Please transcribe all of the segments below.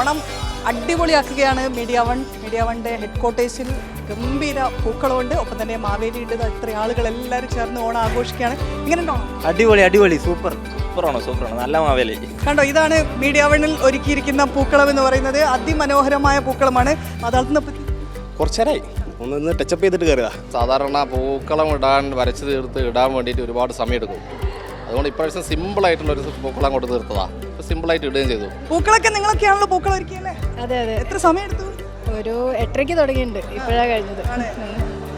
Onam അടിപൊളിയാക്കുകയാണ് media വണ്ണിൻ്റെ head ക്വാർട്ടേഴ്സിൽ ഗംഭീര പൂക്കളമുണ്ട്, ഒപ്പം തന്നെ മാവേലിയുണ്ട്. ഇത്ര ആളുകൾ എല്ലാവരും ചേർന്ന് ഓണം ആഘോഷിക്കുകയാണ്. ഇങ്ങനെയുണ്ടോ? അടിപൊളി സൂപ്പറാണ് നല്ല മാവേലി. കണ്ടോ, ഇതാണ് മീഡിയ വണ്ണിൽ ഒരുക്കിയിരിക്കുന്ന പൂക്കളം എന്ന് പറയുന്നത്. അതിമനോഹരമായ പൂക്കളമാണ്. അതാളത്തിനെ പറ്റി കുറച്ചേരായി ഒന്ന് ടച്ചപ്പ് ചെയ്തിട്ട് കയറുക. സാധാരണ പൂക്കളം വരച്ച് തീർത്ത് ഇടാൻ വേണ്ടിയിട്ട് ഒരുപാട് സമയം എടുക്കും. അതുകൊണ്ട് ഇപ്രാവശ്യം സിമ്പിളായിട്ടുള്ളൊരു പൂക്കളം കൊണ്ട് തീർത്തതാ. ഇപ്പോൾ സിമ്പിളായിട്ട് ഇടുകയും ചെയ്തു. പൂക്കളൊക്കെ നിങ്ങളൊക്കെയാണല്ലോ പൂക്കളം ഒരുക്കിയല്ലേ? അതെ. എത്ര സമയം എടുത്തു? ഒരു 8:30 തുടങ്ങിയിട്ടുണ്ട്, ഇപ്പോഴാണ് കഴിഞ്ഞത്.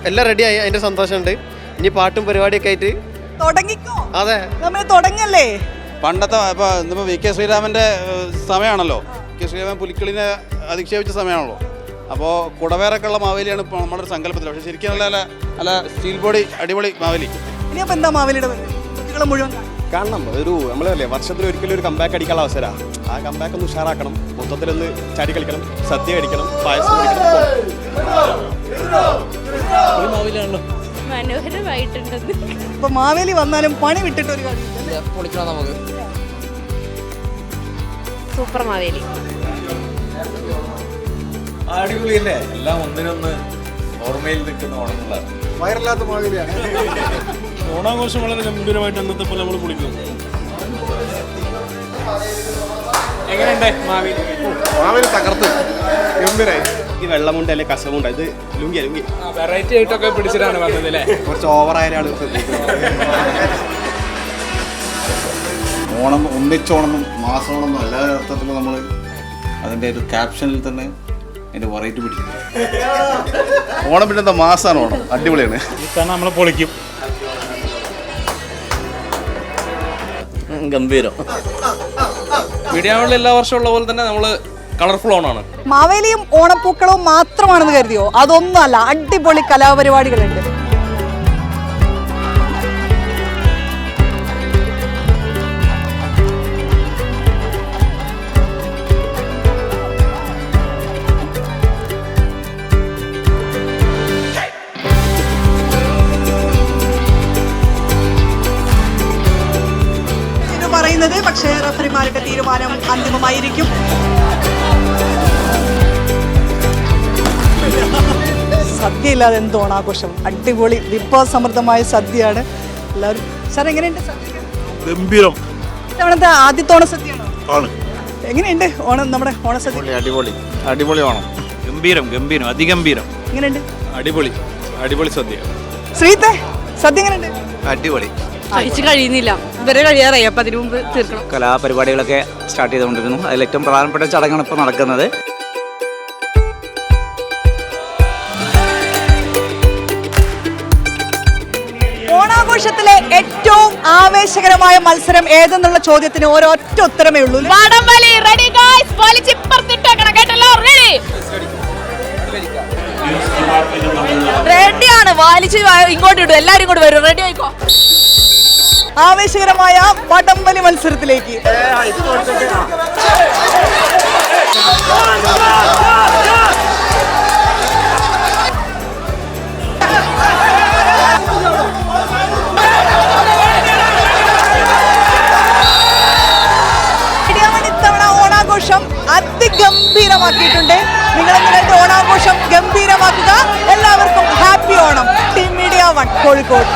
എല്ലാം റെഡിയായി, അതിന്റെ സന്തോഷമുണ്ട്. ഇനി പാട്ടും പരിപാടിയൊക്കെ ആയിട്ട് തുടങ്ങിക്കോ. അതെ, നമ്മൾ തുടങ്ങല്ലേ. പണ്ടത്തെ ഇന്നിപ്പോൾ വി കെ ശ്രീരാമൻ്റെ സമയമാണല്ലോ. കെ ശ്രീരാമൻ പുലിക്കളിനെ അധിക്ഷേപിച്ച സമയമാണല്ലോ. അപ്പോൾ കുടവേറൊക്കെ ഉള്ള മാവേലിയാണ് ഇപ്പോൾ നമ്മുടെ ഒരു സങ്കല്പത്തിൽ. പക്ഷേ ശരിക്കും നല്ല സ്റ്റീൽ ബോഡി അടിപൊളി മാവേലി. ഇനിയപ്പോൾ എന്താ മാവേലിയുടെ കുട്ടികളെ മുഴുവൻ കാണണം. നമ്മളല്ലേ വർഷത്തിൽ ഒരിക്കലും ഒരു കംബാക്ക് അടിക്കാനുള്ള അവസരമാണ്. ആ കംബാക്ക് ഒന്ന് ഉഷാറാക്കണം. മൊത്തത്തിലൊന്ന് ചാടി കളിക്കണം, സദ്യ കഴിക്കണം, പായസം മാവേലിയാണല്ലോ, മനോഹരമായിട്ടുണ്ടെന്ന്. ഇപ്പൊ മാവേലി വന്നാലും പണി വിട്ടിട്ട് ഒരു കാര്യം പൊളിക്കണം നമുക്ക്. സൂപ്പർ മാവേലി. അടിപൊളിയല്ലേ? എല്ലാം ഒന്നിനൊന്ന് ഓർമ്മയിൽ നിൽക്കുന്ന ഓണങ്ങളാണ്. വയറില്ലാത്ത മാവേലിയാണ്. ഓണാഘോഷം വളരെ ഗംഭീരമായിട്ട് അന്നത്തെ പോലെ നമ്മൾ പൊളിക്കും. എങ്ങനെയുണ്ട് മാവേലി തകർത്ത് ഗംഭീരായി. ഈ വെള്ളമുണ്ട് അല്ലെ കസവുണ്ട്, ഇത് ലുങ്കി വെറൈറ്റി ആയിട്ടൊക്കെ പിടിച്ചിട്ടാണ് വന്നത് അല്ലേ? കുറച്ച് ഓവറായാലാണ്. ഓണം ഒന്നിച്ചോണമെന്നും മാസോണമെന്നും എല്ലാ അർത്ഥത്തിലും നമ്മൾ അതിൻ്റെ ഒരു ക്യാപ്ഷനിൽ തന്നെ അതിൻ്റെ വെറൈറ്റി പിടിക്കുന്നു. ഓണം പിന്നെ എന്താ മാസമാണ് ഓണം, അടിപൊളിയാണ്. നമ്മൾ പൊളിക്കും. ഗംഭീരം. മീഡിയ വണ്ണിൽ എല്ലാ വർഷവും ഉള്ള പോലെ തന്നെ നമ്മൾ കളർഫുൾ ഓണാണ്. മാവേലിയും ഓണപ്പൂക്കളവും മാത്രമാണെന്ന് കരുതിയോ? അതൊന്നുമല്ല, അടിപൊളി കലാപരിപാടികളുണ്ട്. പറയുന്നത് പക്ഷേ റഫറിമാരുടെ തീരുമാനം അന്തിമമായിരിക്കും. സദ്യ ഇല്ലാതെ എന്ത് ഓണാഘോഷം? അടിപൊളി വിഭവസമൃദ്ധമായ സദ്യയാണ്. എല്ലാവരും സാർ എങ്ങനെയുണ്ട് സദ്യ? ഗംഭീരം. ഇത്തവണത്തെ ആദ്യത്തെ ഓണസദ്യയാണോ? എങ്ങനെയുണ്ട് ഓണം, നമ്മുടെ ഓണസദ്യ? അടിപൊളി ഓണം. ഗംഭീരം അതിഗംഭീരം. എങ്ങനെയുണ്ട്? അടിപൊളി സദ്യ. ശ്രീത്തെ സദ്യ എങ്ങനെയുണ്ട്? അടിപൊളി. കഴിച്ചു കഴിയുന്നില്ല, ഇവരെ കഴിയാറായി. അപ്പം അതിനു മുമ്പ് തീർക്കണം. കലാപരിപാടികളൊക്കെ സ്റ്റാർട്ട് ചെയ്തുകൊണ്ടിരിക്കുന്നു. അതിൽ ഏറ്റവും പ്രധാനപ്പെട്ട ചടങ്ങാണ് ഇപ്പോൾ നടക്കുന്നത്. ഓണാഘോഷത്തിലെ ഏറ്റവും ആവേശകരമായ മത്സരം ഏതെന്നുള്ള ചോദ്യത്തിന് ഒരൊറ്റ ഉത്തരമേ ഉള്ളൂ. റെഡിയാണ്, വലിച്ച് ഇങ്ങോട്ട് ഇടും. എല്ലാരും ഇങ്ങോട്ട് വരും. റെഡി ആയിക്കോ. ആവേശകരമായ വടംവലി മത്സരത്തിലേക്ക് ഇത്തവണ ഓണാഘോഷം അതിഗംഭീരമാക്കിയിട്ടുണ്ട്. നിങ്ങളെങ്ങനെ ഓണാഘോഷം ഗംഭീരമാക്കുക. എല്ലാവർക്കും happy Onam. Team media 1 Kozhikode.